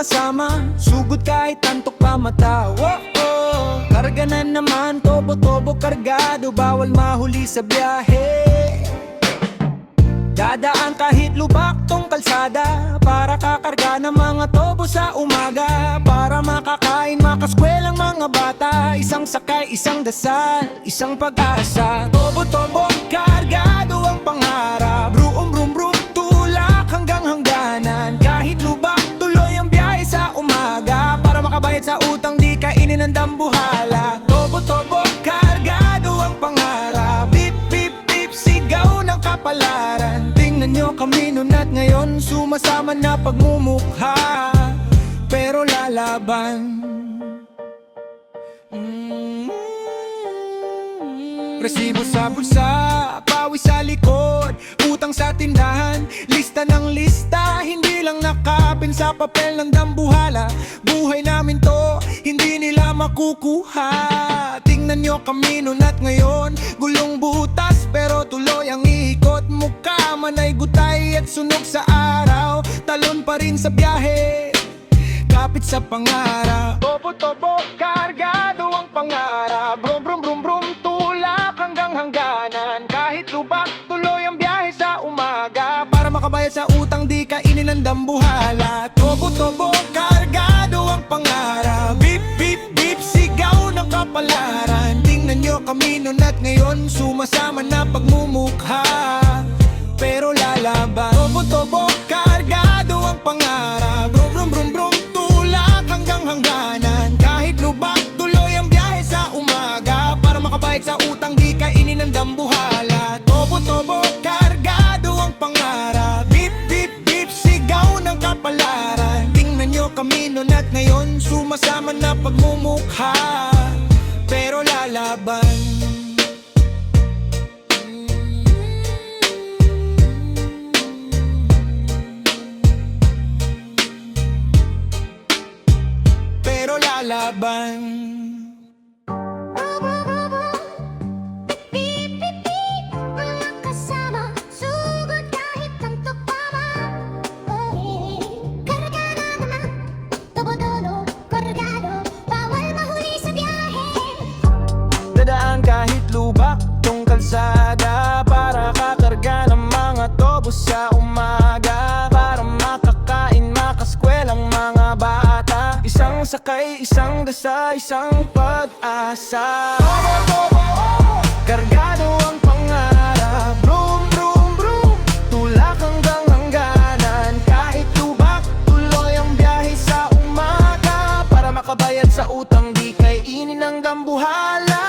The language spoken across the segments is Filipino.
sama-sama, sugod kahit antok pa mata. Karga na naman, tobo-tobo kargado, bawal mahuli sa biyahe. Dadaan kahit lubak tong kalsada, para kakarga ng mga tobo sa umaga. Para makakain, makaskwel ang mga bata, isang sakay, isang dasal, isang pag-asa. Tobo-tobo kargado ang pangarap, brum brum brum tulak hanggang hangganan. Kahit lubak, tuloy ang biyahe sa umaga, para makabayad sa utang, di kainin ng dambuhala. Tobo-tobo kargado ang pangarap, bip bip bip sigaw ng kapalaran. Tingnan nyo kami nun at ngayon, sumasama na pagmumukha, pero lalaban. Resibo sa bulsa, pawis sa likod, utang sa tindahan, lista ng lista, hindi lang nakapin sa papel ng dambuhala. Buhay namin to, hindi nila makukuha. Tingnan nyo kami nun at ngayon, gulong butas pero tuloy ang ikot. Mukha man ay gutay at sunog sa araw, talon pa rin sa biyahe, kapit sa pangarap. Tobo-tobo kargado ang pangarap, brum brum brum brum tulak hanggang hangganan. Kahit lubak, tuloy ang biyahe sa umaga, para makabayad sa utang, di kainin ng dambuhala. Tobo-tobo kargado ang pangarap, bip bip bip sigaw ng kapalaran. Tingnan nyo kami nun at ngayon, sumasama na pagmumukha, pero lalaban. Tobo-tobo kargado ang pangarap, brum brum brum brum tulak hanggang hangganan. Kahit lubak, tuloy ang biyahe sa umaga, para makabayad sa utang, di kainin ng dambuhala. Tobo-tobo kargado ang pangarap, bip bip bip sigaw ng kapalaran. Tingnan nyo kami nun at ngayon, sumasama na pagmumukha, pero lalaban. Pero lalaban. Dadaan kahit lubak tong kalsada, para kakarga ng mga tobo sa umaga. Para makakain, makaskwel ang mga bata, isang sakay, isang dasa, isang pag-asa. Kargado ang pangarap, brum brum brum tulak hanggang hangganan. Kahit lubak, tuloy ang biyahe sa umaga, para makabayad sa utang, di kainin ng dambuhala.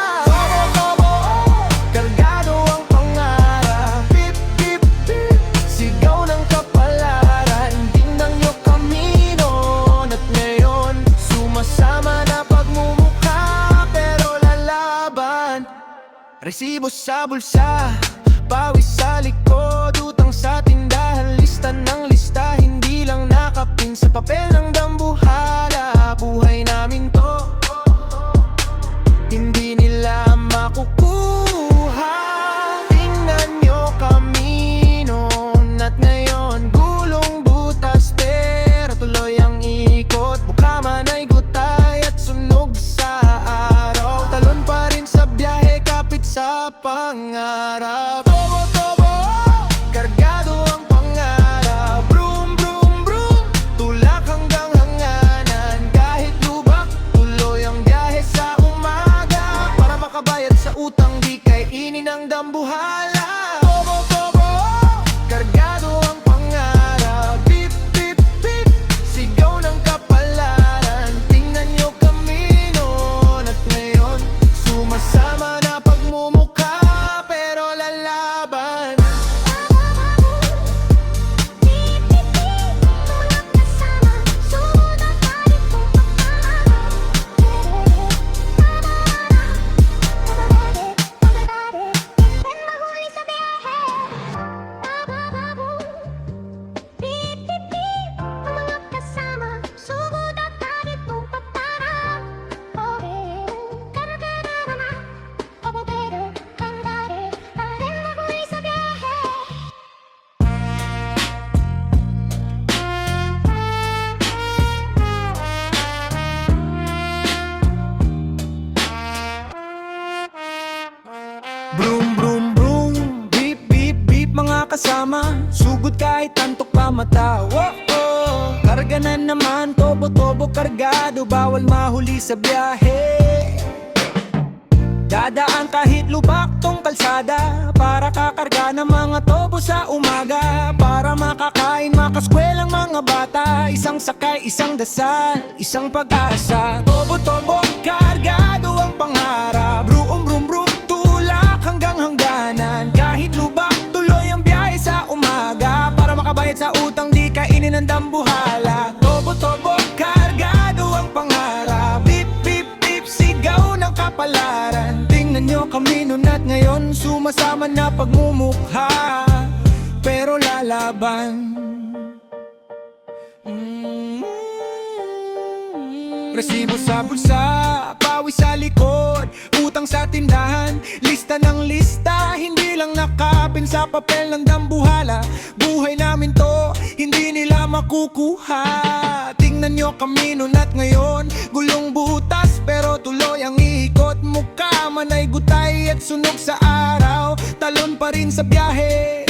Kargado ang pangarap, bip bip bip sigaw ng kapalaran. Tingnan nyo kami noon at ngayon, sumasama na pagmumukha, pero lalaban. Resibo sa bulsa, pawis sa likod, utang sa tindahan, lista ng lista, hindi lang nakapin sa papel ng dambuhala. Buhay namin to, hindi nila makukuha. Tingnan nyo kami noon at ngayon, gulong butas pero tuloy ang ikot. Mukha man ay gutay at sunog sa araw, talon pa rin sa biyahe, kapit sa pangarap. Tobo-tobo kargado ang pangarap, brum brum brum tulak hanggang hangganan. tobo-tobo kargado, bawal mahuli sa biyahe. Dadaan kahit lubak tong kalsada, para kakarga ng mga tobo sa umaga. Para makakain, makaskwel ang mga bata, isang sakay, isang dasal, isang pag-asa. Tobo-tobo kargado ang pangarap, brum brum brum tulak hanggang hangganan. Kahit lubak, tuloy ang biyahe sa umaga, para makabayad sa utang, di kainin ng dambuhala. Tobo-tobo kargado ang pangarap, bip bip bip sigaw ng kapalaran. Tingnan nyo kami noon at ngayon, sumasama na pagmumukha, pero lalaban. Resibo sa bulsa, pawis sa likod, utang sa tindahan, lista ng lista, hindi lang nakapin sa papel ng dambuhala. Buhay namin to, hindi nila makukuha. Tingnan nyo kami noon at ngayon, gulong butas pero tuloy ang ikot. Mukha manay gutay at sunog sa araw, talon pa rin sa biyahe,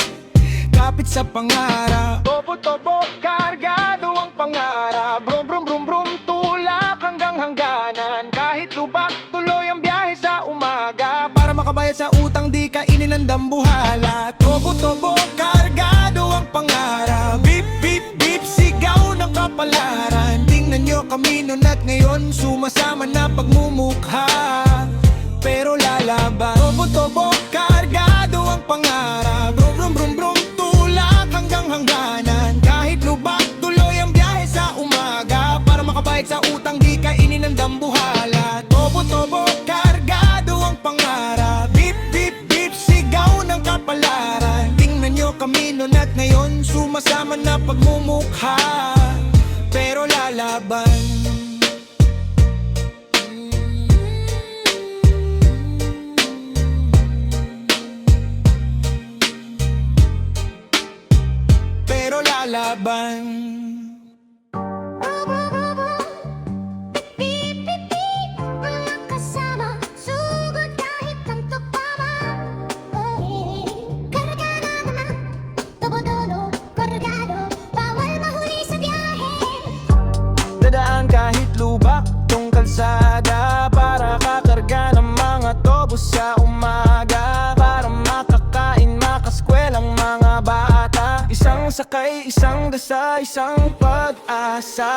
kapit sa pangarap. Tobo-tobo kargado ang pangarap, brum brum brum brum tulak hanggang hangganan. Kahit lubak, tuloy ang biyahe sa umaga, para makabayad sa utang, di kainin ng dambuhala. Tobo-tobo kargado ang pangarap, bip bip bip sigaw ng kapalaran. Tingnan nyo kami noon at ngayon, sumasama na pagmumukha, pero lalaban. Tobo-tobo kargado ang pangarap, brum brum brum brum tulak hanggang hangganan. Kahit lubak, tuloy ang biyahe sa umaga, para makabayad sa utang, di kainin ng dambuhala. Tobo-tobo kargado ang pangarap, bip bip bip sigaw ng kapalaran. Tingnan nyo kami noon at ngayon, sumasama na pagmumukha, pero lalaban. Pero lalaban. Dadaan kahit lubak tong kalsada, para kakarga ng mga tobo sa umaga. Para makakain, makaskwel ang mga bata, isang sakay, isang dasa, isang pag-asa.